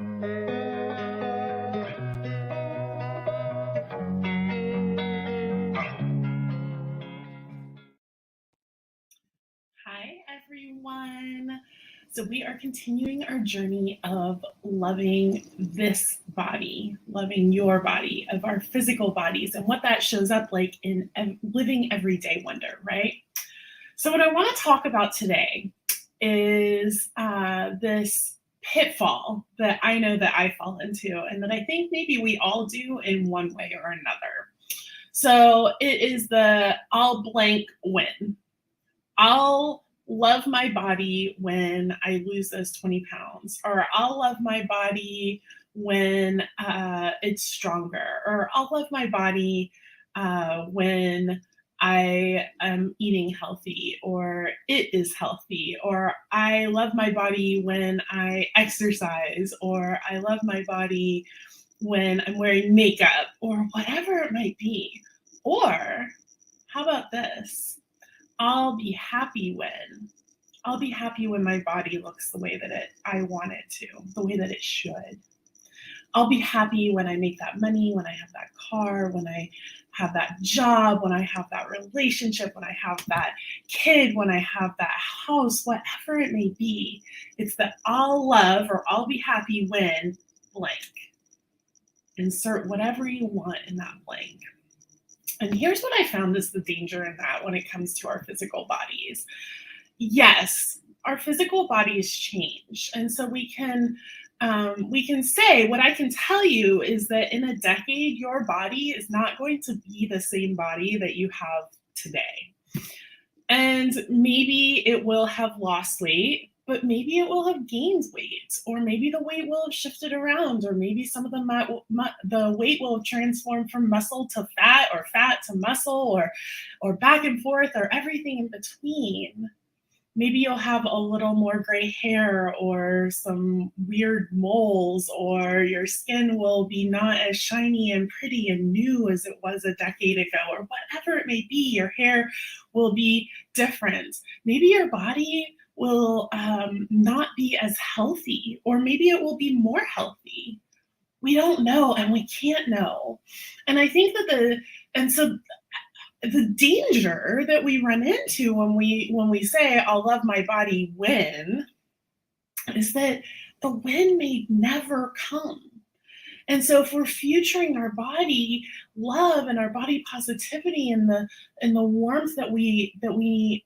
Hi, everyone. So, we are continuing our journey of loving this body, loving your body, of our physical bodies, and what that shows up like in living everyday wonder, right? So, what I want to talk about today is this pitfall that I know that I fall into, and that I think maybe we all do in one way or another. So, it is the I'll blank win. I'll love my body when I lose those 20 pounds, or I'll love my body when it's stronger, or I'll love my body when I am eating healthy, or it is healthy, or I love my body when I exercise, or I love my body when I'm wearing makeup, or whatever it might be. Or how about this? I'll be happy when I'll be happy when my body looks the way that I want it to, the way that it should. I'll be happy when I make that money, when I have that car, when I have that job, when I have that relationship, when I have that kid, when I have that house, whatever it may be. It's that I'll love or I'll be happy when blank. Insert whatever you want in that blank. And here's what I found is the danger in that when it comes to our physical bodies. Yes, our physical bodies change, and so we can say, what I can tell you is that in a decade, your body is not going to be the same body that you have today. And maybe it will have lost weight, but maybe it will have gained weight, or maybe the weight will have shifted around, or maybe some of the weight will have transformed from muscle to fat, or fat to muscle, or back and forth, or everything in between. Maybe you'll have a little more gray hair, or some weird moles, or your skin will be not as shiny and pretty and new as it was a decade ago, or whatever it may be. Your hair will be different. Maybe your body will not be as healthy, or maybe it will be more healthy. We don't know, and we can't know. And I think and so the danger that we run into when we say I'll love my body when, is that the win may never come. And so if we're futuring our body love and our body positivity and the warmth that we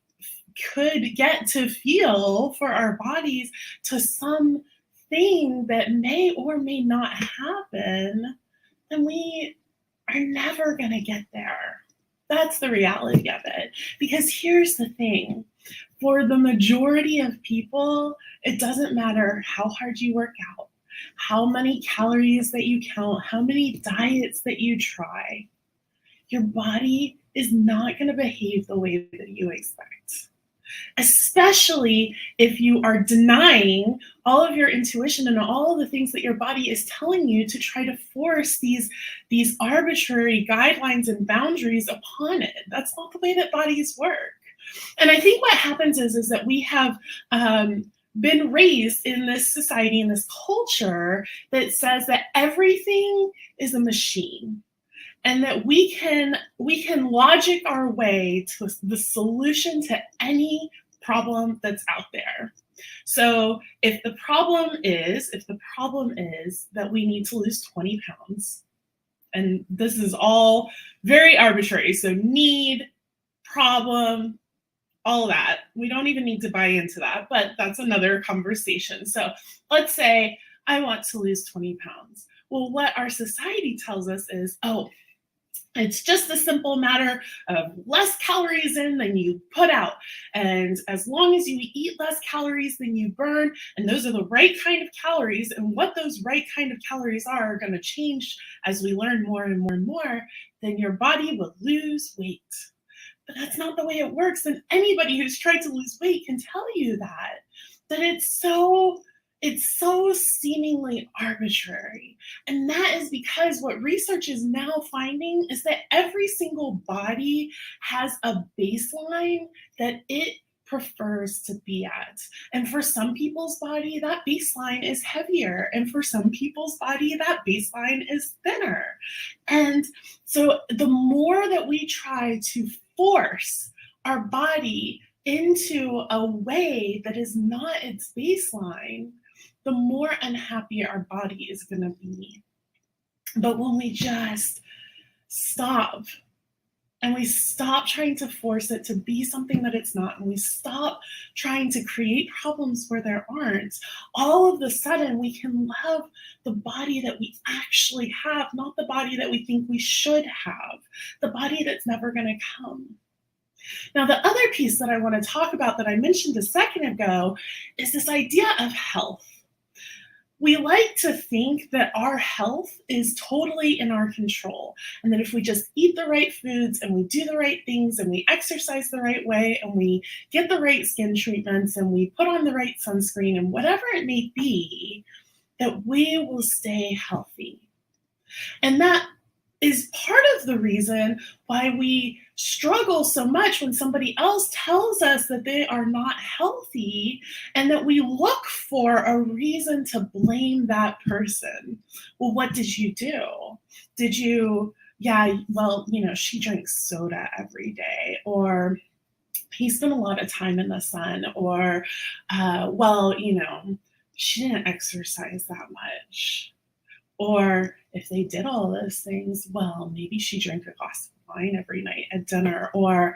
could get to feel for our bodies to some thing that may or may not happen, then we are never going to get there. That's the reality of it. Because here's the thing, for the majority of people, it doesn't matter how hard you work out, how many calories that you count, how many diets that you try, your body is not going to behave the way that you expect. Especially if you are denying all of your intuition and all of the things that your body is telling you to try to force these arbitrary guidelines and boundaries upon it. That's not the way that bodies work. And I think what happens is that we have been raised in this society, in this culture that says that everything is a machine, and that we can logic our way to the solution to any problem that's out there. So if the problem is that we need to lose 20 pounds, and this is all very arbitrary, so need, problem, all of that, we don't even need to buy into that, but that's another conversation. So let's say I want to lose 20 pounds. Well, what our society tells us is, oh, it's just a simple matter of less calories in than you put out. And as long as you eat less calories than you burn, and those are the right kind of calories, and what those right kind of calories are going to change as we learn more and more and more, then your body will lose weight. But that's not the way it works. And anybody who's tried to lose weight can tell you that it's so seemingly arbitrary. And that is because what research is now finding is that every single body has a baseline that it prefers to be at. And for some people's body, that baseline is heavier. And for some people's body, that baseline is thinner. And so the more that we try to force our body into a way that is not its baseline, the more unhappy our body is going to be. But when we just stop, and we stop trying to force it to be something that it's not, and we stop trying to create problems where there aren't, all of a sudden we can love the body that we actually have, not the body that we think we should have, the body that's never going to come. Now, the other piece that I want to talk about that I mentioned a second ago is this idea of health. We like to think that our health is totally in our control, and that if we just eat the right foods and we do the right things and we exercise the right way and we get the right skin treatments and we put on the right sunscreen and whatever it may be, that we will stay healthy. And that is part of the reason why we struggle so much when somebody else tells us that they are not healthy, and that we look for a reason to blame that person. Well, what did you do? Did you, she drinks soda every day, or he spent a lot of time in the sun, or, she didn't exercise that much. Or if they did all those things, well, maybe she drank a glass of wine every night at dinner, or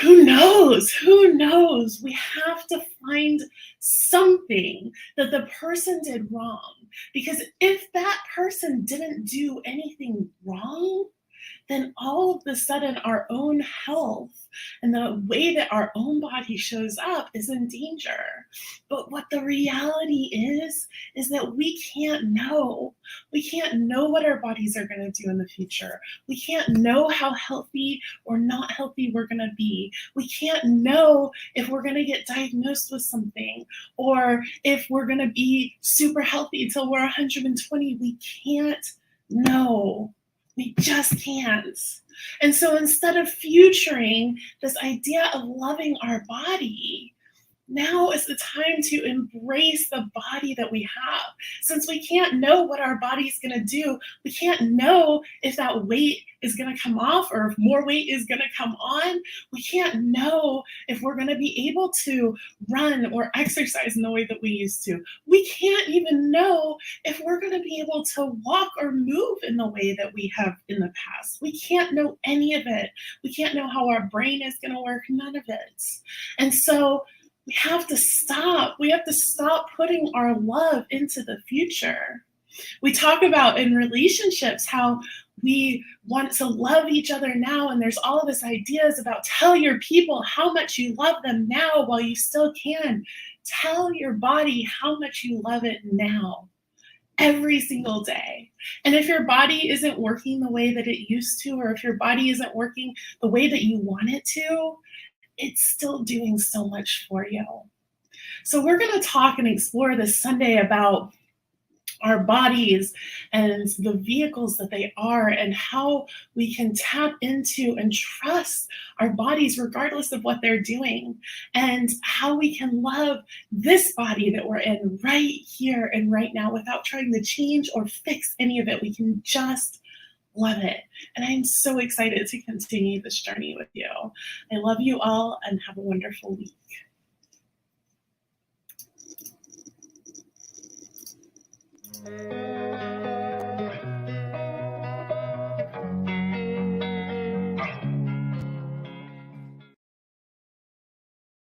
who knows? Who knows? We have to find something that the person did wrong. Because if that person didn't do anything wrong, then all of a sudden our own health and the way that our own body shows up is in danger. But what the reality is that we can't know. We can't know what our bodies are going to do in the future. We can't know how healthy or not healthy we're going to be. We can't know if we're going to get diagnosed with something, or if we're going to be super healthy till we're 120. We can't know. We just can't. And so instead of futuring this idea of loving our body, now is the time to embrace the body that we have. Since we can't know what our body's going to do, we can't know if that weight is going to come off or if more weight is going to come on. We can't know if we're going to be able to run or exercise in the way that we used to. We can't even know if we're going to be able to walk or move in the way that we have in the past. We can't know any of it. We can't know how our brain is going to work, none of it. And so we have to stop. We have to stop putting our love into the future. We talk about in relationships how we want to love each other now, and there's all of these ideas about tell your people how much you love them now while you still can. Tell your body how much you love it now, every single day. And if your body isn't working the way that it used to, or if your body isn't working the way that you want it to, it's still doing so much for you. So we're going to talk and explore this Sunday about our bodies and the vehicles that they are, and how we can tap into and trust our bodies regardless of what they're doing, and how we can love this body that we're in right here and right now without trying to change or fix any of it. We can just love it. And I'm so excited to continue this journey with you. I love you all, and have a wonderful week.